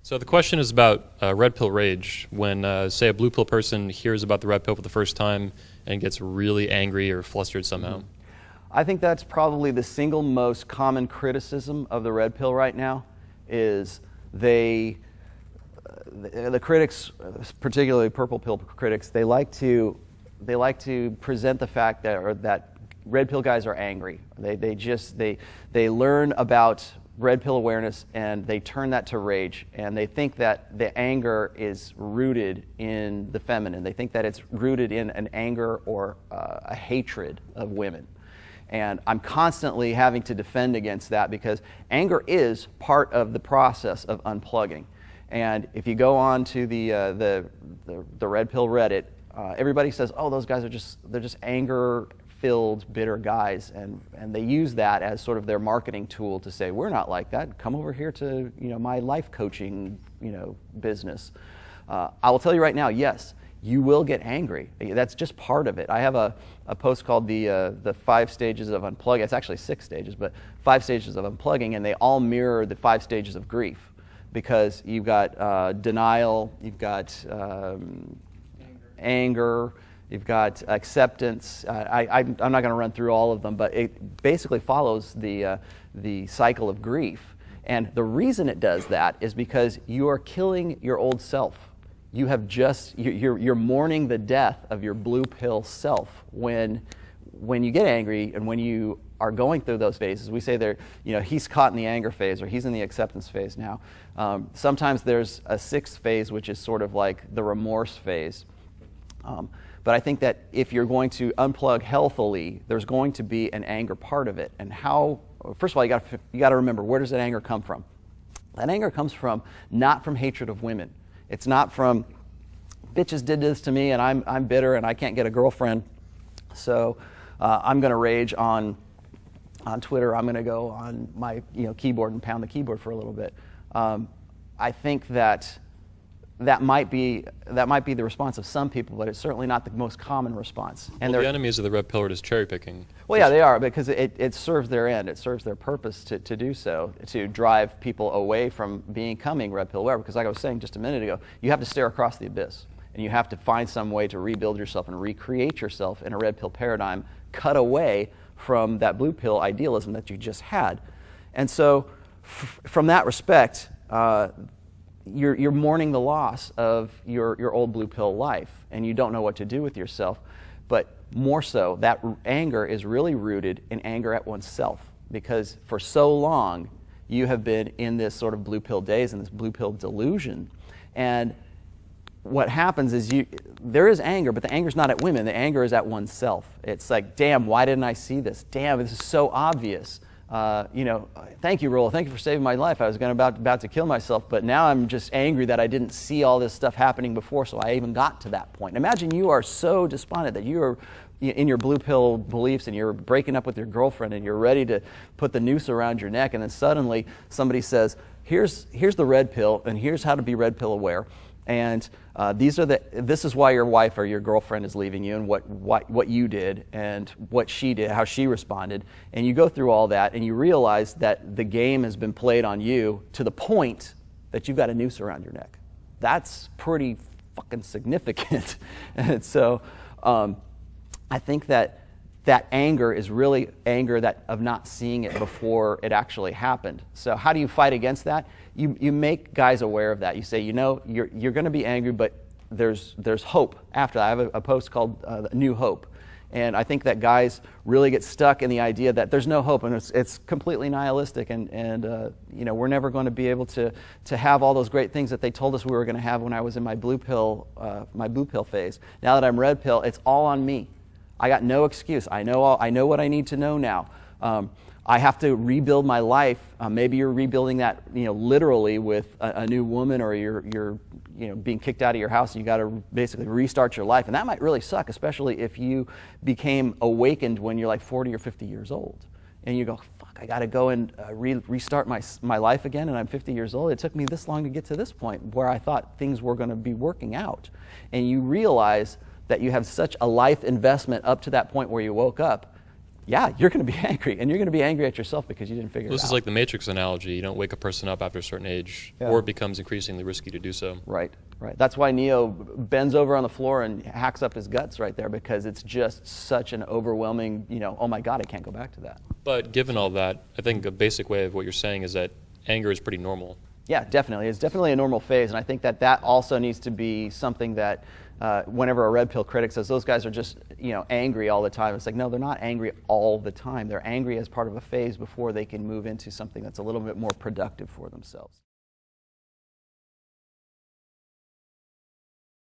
So the question is about red pill rage. When, say, a blue pill person hears about the red pill for the first time and gets really angry or flustered somehow. Mm-hmm. I think that's probably the single most common criticism of the red pill right now is the critics, particularly purple pill critics, they like to present the fact that red pill guys are angry. They learn about red pill awareness and they turn that to rage, and they think that the anger is rooted in the feminine. They think that it's rooted in an anger or a hatred of women. And I'm constantly having to defend against that because anger is part of the process of unplugging. And if you go on to the red pill Reddit, everybody says, "Oh, those guys they're just anger-filled, bitter guys," and they use that as sort of their marketing tool to say, "We're not like that. Come over here to my life coaching business." I will tell you right now, yes, you will get angry. That's just part of it. I have a post called the 5 stages of unplugging. It's actually 6 stages, but 5 stages of unplugging, and they all mirror the 5 stages of grief, because you've got denial, you've got anger, you've got acceptance. I'm not going to run through all of them, but it basically follows the cycle of grief. And the reason it does that is because you are killing your old self. You have you're mourning the death of your blue pill self when you get angry and when you are going through those phases. We say he's caught in the anger phase or he's in the acceptance phase now. Sometimes there's a 6th phase, which is sort of like the remorse phase. But I think that if you're going to unplug healthily, there's going to be an anger part of it. And first of all, you got to remember, where does that anger come from? That anger comes not from hatred of women. It's not from, bitches did this to me and I'm bitter and I can't get a girlfriend, so I'm going to rage on Twitter. I'm going to go on my keyboard and pound the keyboard for a little bit. I think that might be the response of some people, but it's certainly not the most common response. And the enemies of the red pill are just cherry picking. Well, yeah, they are, because it serves their end. It serves their purpose to do so, to drive people away from becoming red pill aware. Because like I was saying just a minute ago, you have to stare across the abyss, and you have to find some way to rebuild yourself and recreate yourself in a red pill paradigm, cut away from that blue pill idealism that you just had. And so from that respect, you're mourning the loss of your old blue pill life, and you don't know what to do with yourself. But more so, that anger is really rooted in anger at oneself, because for so long you have been in this sort of blue pill daze and this blue pill delusion. And what happens is there is anger, but the anger is not at women. The anger is at oneself. It's like, damn, why didn't I see this? Damn, this is so obvious. Thank you, Rollo. Thank you for saving my life. I was about to kill myself, but now I'm just angry that I didn't see all this stuff happening before, so I even got to that point. Imagine you are so despondent that you are in your blue pill beliefs and you're breaking up with your girlfriend and you're ready to put the noose around your neck, and then suddenly somebody says, here's the red pill, and here's how to be red pill aware. And this is why your wife or your girlfriend is leaving you, and what you did and what she did, how she responded. And you go through all that and you realize that the game has been played on you to the point that you've got a noose around your neck. That's pretty fucking significant. And so I think that anger is really anger of not seeing it before it actually happened. So how do you fight against that? You make guys aware of that. You say, you're going to be angry, but there's hope after that. I have a post called New Hope. And I think that guys really get stuck in the idea that there's no hope, and it's completely nihilistic, and we're never going to be able to have all those great things that they told us we were going to have when I was in my blue pill phase. Now that I'm red pill, it's all on me. I got no excuse. I know what I need to know now. I have to rebuild my life. Maybe you're rebuilding that, literally with a new woman, or you're being kicked out of your house, and you got to basically restart your life. And that might really suck, especially if you became awakened when you're like 40 or 50 years old, and you go, fuck, I got to go and restart my life again, and I'm 50 years old. It took me this long to get to this point where I thought things were going to be working out, and you realize that you have such a life investment up to that point where you woke up. yeah, you're going to be angry, and you're going to be angry at yourself because you didn't figure it out. This is like the Matrix analogy. You don't wake a person up after a certain age, Yeah. or it becomes increasingly risky to do so. Right, right. That's why Neo bends over on the floor and hacks up his guts right there, because it's just such an overwhelming, oh my God, I can't go back to that. But given all that, I think a basic way of what you're saying is that anger is pretty normal. Yeah, definitely. It's definitely a normal phase, and I think that that also needs to be something that whenever a red pill critic says those guys are just angry all the time, it's like, no, they're not angry all the time. They're angry as part of a phase before they can move into something that's a little bit more productive for themselves.